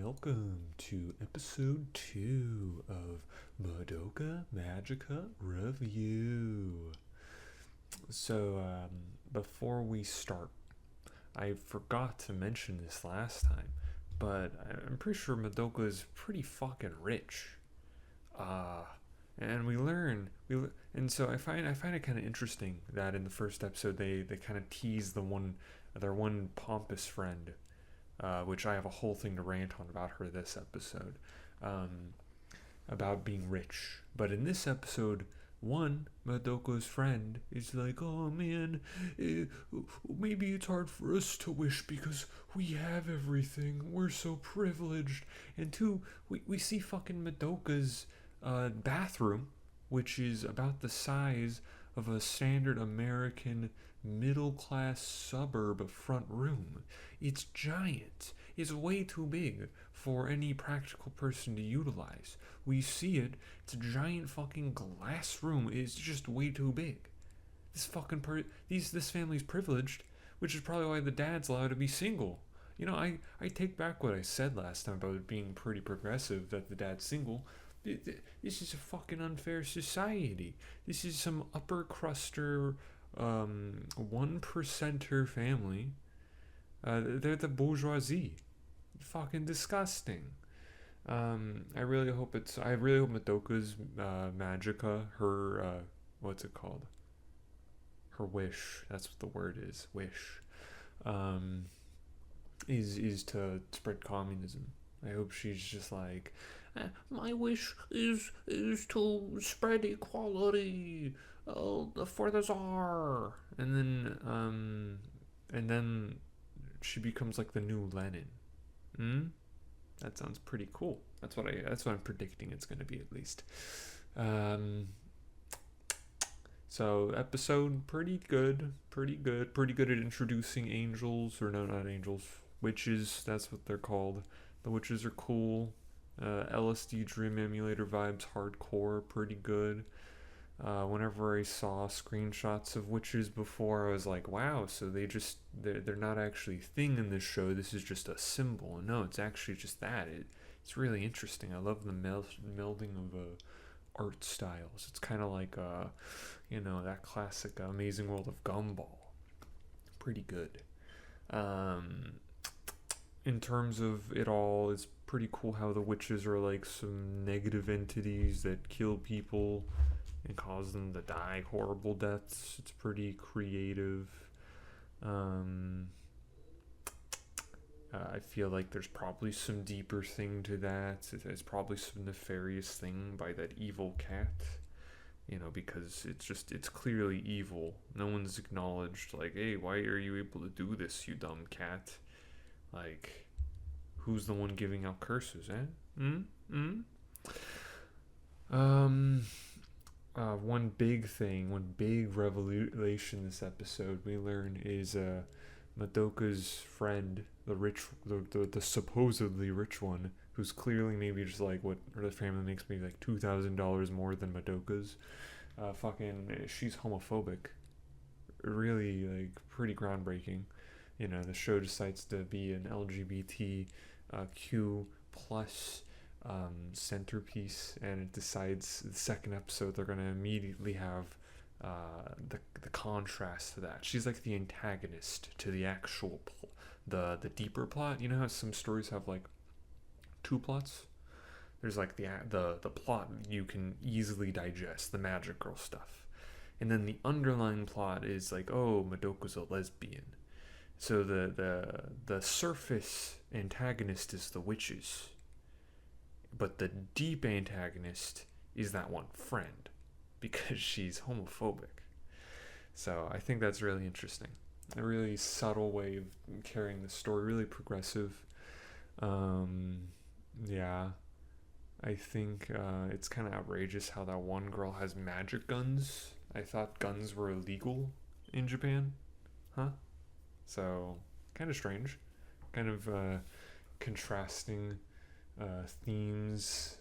Welcome to episode 2 of Madoka Magica Review. So, before we start, I forgot to mention this last time, but I'm pretty sure Madoka is pretty fucking rich. Uh, and and so I find it kind of interesting that in the first episode they kind of tease their one pompous friend, which I have a whole thing to rant on about her this episode, um, about being rich. But in this episode, Madoka's friend is like, oh man, eh, maybe it's hard for us to wish because we have everything. We're so privileged. And two, we see fucking Madoka's bathroom, which is about the size of a standard American middle class suburb front room. It's giant. It's way too big for any practical person to utilize. We see it. It's a giant fucking glass room. It's just way too big. This family's privileged, which is probably why the dad's allowed to be single. I take back what I said last time about it being pretty progressive that the dad's single. This is a fucking unfair society. This is some upper cruster, one percenter family. They're the bourgeoisie. Fucking disgusting. I really hope Madoka's Magica, her what's it called? Her wish. That's what the word is. Wish. Um, is to spread communism. I hope she's just like, my wish is to spread equality for the czar, and then she becomes like the new Lenin. Hmm. That sounds pretty cool. That's what I'm predicting it's going to be, at least. Um, so episode pretty good at introducing angels, or no, not angels, witches. That's what they're called. The witches are cool. LSD Dream Emulator vibes, hardcore, pretty good. Whenever I saw screenshots of witches before, I was like, wow, so they're not actually a thing in this show. This is just a symbol. No, it's actually just that. It's really interesting. I love the melding of art styles. It's kind of like that classic Amazing World of Gumball. Pretty good. Um, in terms of it all, it's pretty cool how the witches are like some negative entities that kill people and cause them to die horrible deaths. It's pretty creative. Um, I feel like there's probably some deeper thing to that. There's probably some nefarious thing by that evil cat. Because it's clearly evil. No one's acknowledged, like, hey, why are you able to do this, you dumb cat? Like, who's the one giving out curses, eh? Hmm? Hmm? Um, one big revelation this episode we learn is Madoka's friend, the supposedly rich one, who's clearly maybe just like what her family makes maybe like $2,000 more than Madoka's. She's homophobic. Really, like, pretty groundbreaking. The show decides to be an LGBT Q plus centerpiece, and it decides the second episode they're gonna immediately have the contrast to that. She's like the antagonist to the actual the deeper plot. You know how some stories have like two plots. There's like the plot you can easily digest, the magic girl stuff, and then the underlying plot is like, oh, Madoka's a lesbian. So the surface antagonist is the witches, but the deep antagonist is that one friend, because she's homophobic. So I think that's really interesting. A really subtle way of carrying the story, really progressive. Um, yeah, I think it's kind of outrageous how that one girl has magic guns. I thought guns were illegal in Japan. Huh? So, kind of strange. Kind of contrasting themes,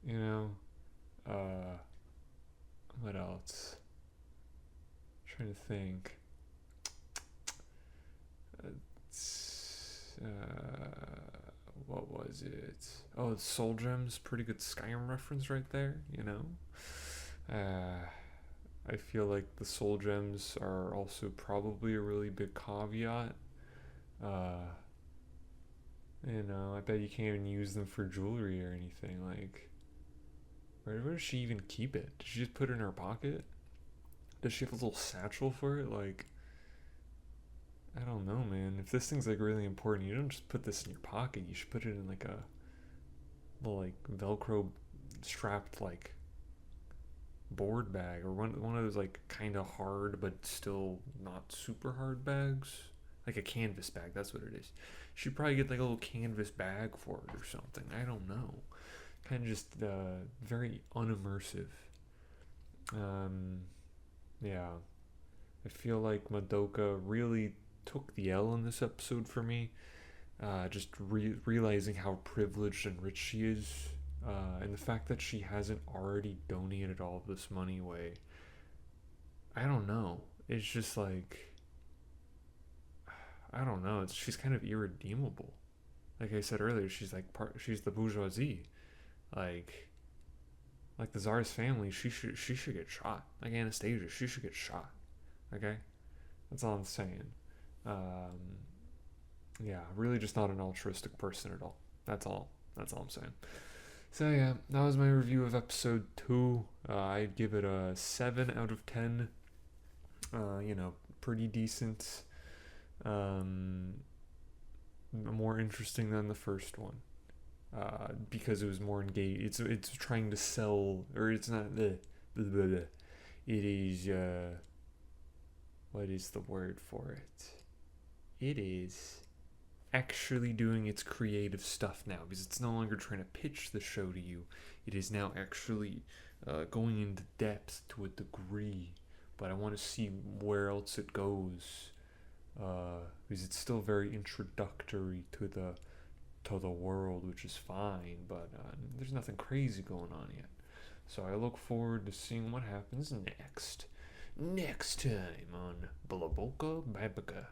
you know. What else? I'm trying to think. Uh, what was it? Oh, Soul Gems, pretty good Skyrim reference right there, you know? I feel like the Soul Gems are also probably a really big caveat. Uh, I bet you can't even use them for jewelry or anything. Like, where does she even keep it? Does she just put it in her pocket? Does she have a little satchel for it? Like, I don't know, man. If this thing's like really important, you don't just put this in your pocket. You should put it in like a little like Velcro strapped like board bag, or one of those like kind of hard but still not super hard bags, like a canvas bag. That's what it is. You should probably get like a little canvas bag for it or something. I don't know. Kind of just very unimmersive. Yeah, I feel like Madoka really took the L in this episode for me. Just realizing how privileged and rich she is, and the fact that she hasn't already donated all of this money away. I don't know. It's just like, I don't know. She's kind of irredeemable. Like I said earlier, she's like she's the bourgeoisie. Like like the Tsar's family, she should get shot. Like Anastasia, she should get shot. Okay, that's all I'm saying. Um, yeah, really just not an altruistic person at all. That's all. That's all I'm saying. So yeah, that was my review of episode 2. I'd give it a 7 out of 10. Pretty decent. Um, More interesting than the first one. Because it was more engaged. It's trying to sell, or it's not the. It is what is the word for it? It is actually doing its creative stuff now, because it's no longer trying to pitch the show to you. It is now actually going into depth to a degree, but I want to see where else it goes, because it's still very introductory to the world, which is fine, but there's nothing crazy going on yet. So I look forward to seeing what happens next time on Madoka Magica.